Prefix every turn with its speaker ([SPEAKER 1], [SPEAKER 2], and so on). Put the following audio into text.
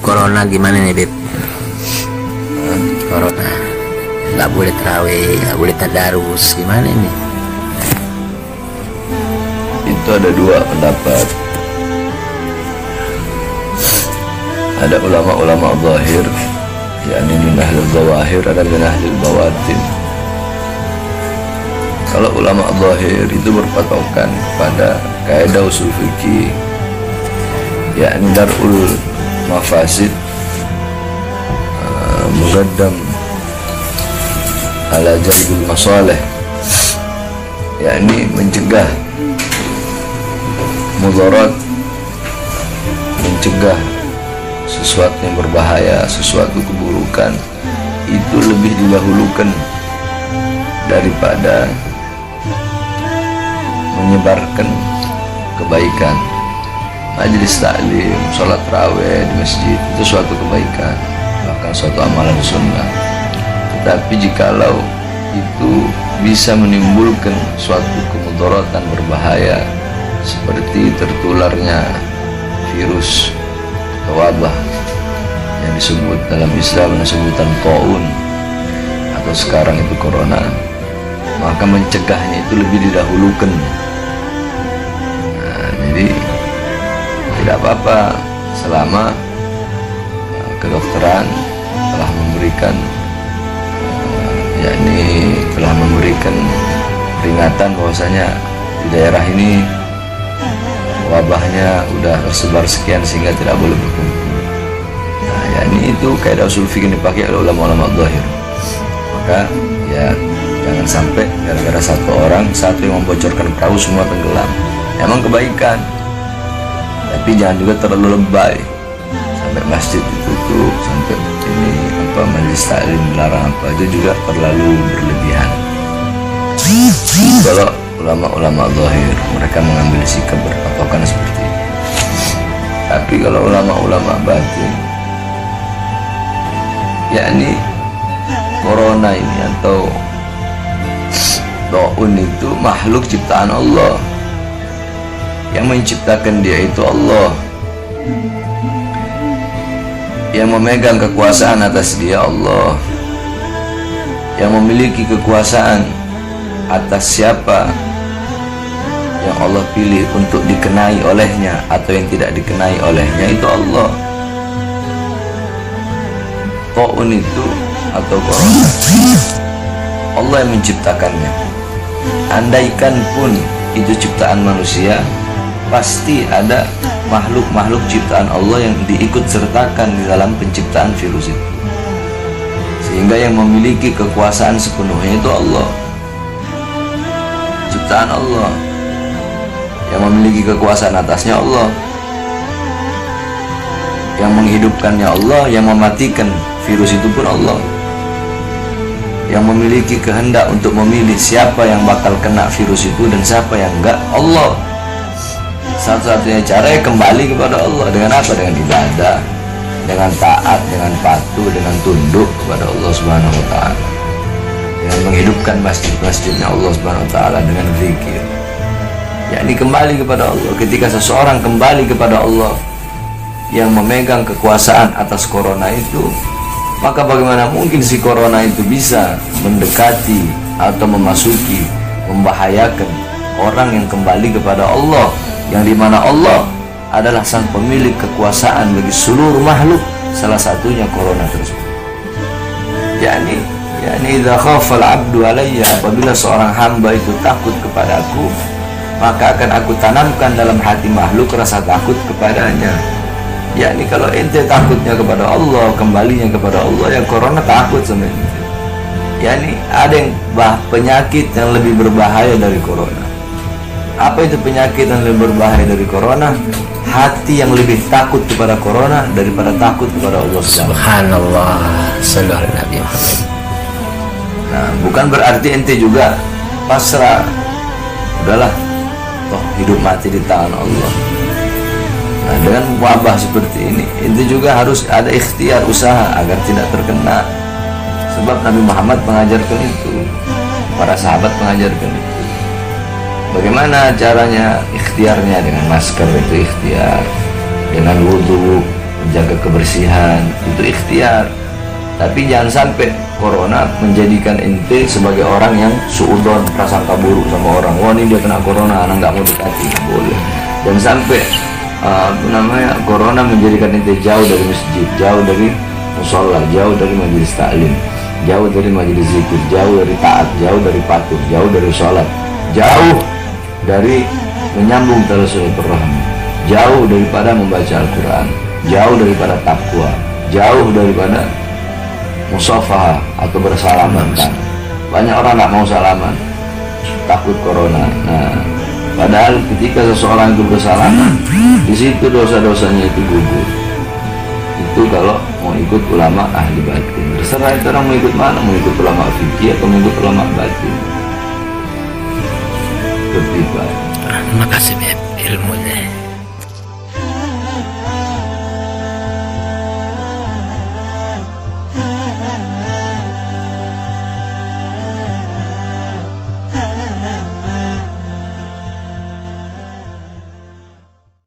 [SPEAKER 1] Corona gimana nih, Beb? Corona nggak boleh terawih, nggak boleh tadarus, gimana nih?
[SPEAKER 2] Itu ada dua pendapat. Ada ulama-ulama zahir, yakni min ahli zawahir, ada min ahli bawatin. Kalau ulama zahir itu berpatokan pada kaidah usul fikih, yakni darul mafasid muqaddam ala jalbil masalih, yakni mencegah mudarat, mencegah sesuatu yang berbahaya, sesuatu keburukan, itu lebih didahulukan daripada menyebarkan kebaikan. Majelis taklim, sholat tarawih di masjid itu suatu kebaikan, bahkan suatu amalan sunnah. Tetapi jikalau itu bisa menimbulkan suatu kemudaratan berbahaya seperti tertularnya virus atau wabah yang disebut dalam Islam dengan sebutan taun atau sekarang itu corona, maka mencegahnya itu lebih didahulukan. Nah, jadi tidak apa-apa selama kedokteran telah memberikan yakni telah memberikan peringatan bahwasanya di daerah ini wabahnya udah tersebar sekian sehingga tidak boleh berkumpul. Nah, yakni itu kaidah usul fikih dipakai oleh ulama-ulama zahir. Maka ya jangan sampai gara-gara satu yang membocorkan perahu semua tenggelam. Emang kebaikan, tapi jangan juga terlalu lebay sampai masjid ditutup, sampai ini apa majelis taklim dilarang, apa itu juga terlalu berlebihan. Kalau ulama-ulama zahir mereka mengambil sikap berpatokan seperti itu. Tapi kalau ulama-ulama batin, yakni corona ini atau taun itu makhluk ciptaan Allah. Yang menciptakan dia itu Allah, yang memegang kekuasaan atas dia Allah, yang memiliki kekuasaan atas siapa yang Allah pilih untuk dikenai olehnya atau yang tidak dikenai olehnya itu Allah. Taun itu atau corona Allah yang menciptakannya. Andaikan pun itu ciptaan manusia, pasti ada makhluk-makhluk ciptaan Allah yang diikut sertakan di dalam penciptaan virus itu, sehingga yang memiliki kekuasaan sepenuhnya itu Allah, ciptaan Allah. Yang memiliki kekuasaan atasnya Allah, yang menghidupkannya Allah, yang mematikan virus itu pun Allah, yang memiliki kehendak untuk memilih siapa yang bakal kena virus itu dan siapa yang enggak, Allah. Satu-satunya cara ya kembali kepada Allah. Dengan apa? Dengan ibadah, dengan taat, dengan patuh, dengan tunduk kepada Allah Subhanahu wa ta'ala, dengan menghidupkan masjid-masjidnya Allah Subhanahu wa ta'ala dengan zikir, yakni kembali kepada Allah. Ketika seseorang kembali kepada Allah yang memegang kekuasaan atas corona itu, maka bagaimana mungkin si corona itu bisa mendekati atau memasuki, membahayakan orang yang kembali kepada Allah, yang dimana Allah adalah sang pemilik kekuasaan bagi seluruh makhluk, salah satunya corona tersebut. yakni idza khafa al-'abdu alayya, apabila seorang hamba itu takut kepadaku, maka akan aku tanamkan dalam hati makhluk rasa takut kepadanya. Yakni kalau ente takutnya kepada Allah, kembalinya kepada Allah, yang corona takut sama ente. Yakni ada yang penyakit yang lebih berbahaya dari corona. Apa itu penyakit yang lebih berbahaya dari corona? Hati yang lebih takut kepada corona daripada takut kepada Allah.
[SPEAKER 1] Subhanallah, sallallahu alaihi wasallam.
[SPEAKER 2] Nah, bukan berarti ente juga pasrah, udahlah, toh hidup mati di tangan Allah. Nah, dengan wabah seperti ini, ente juga harus ada ikhtiar, usaha agar tidak terkena. Sebab Nabi Muhammad mengajarkan itu, para sahabat mengajarkan itu. Bagaimana caranya? Ikhtiarnya dengan masker itu ikhtiar, dengan wudhu, menjaga kebersihan, itu ikhtiar. Tapi jangan sampai corona menjadikan ente sebagai orang yang suudon, prasangka buruk sama orang. Wah, ini dia kena corona, anak nggak mau dekati, nggak boleh. Dan sampai corona menjadikan ente jauh dari masjid, jauh dari musola, jauh dari majelis taklim, jauh dari majelis zikir, jauh dari taat, jauh dari patuh, jauh dari sholat, jauh dari menyambung tali silaturahmi, jauh daripada membaca Al-Quran, jauh daripada takwa, jauh daripada musafah atau bersalaman. Kan banyak orang nggak mau salaman, takut corona. Nah, padahal ketika seseorang itu bersalaman, di situ dosa-dosanya itu gugur. Itu kalau mau ikut ulama ahli batin. Terserah itu orang mau ikut mana, mau ikut ulama fikih atau mau ikut ulama batin. Begitu.
[SPEAKER 1] Terima kasih ilmunya.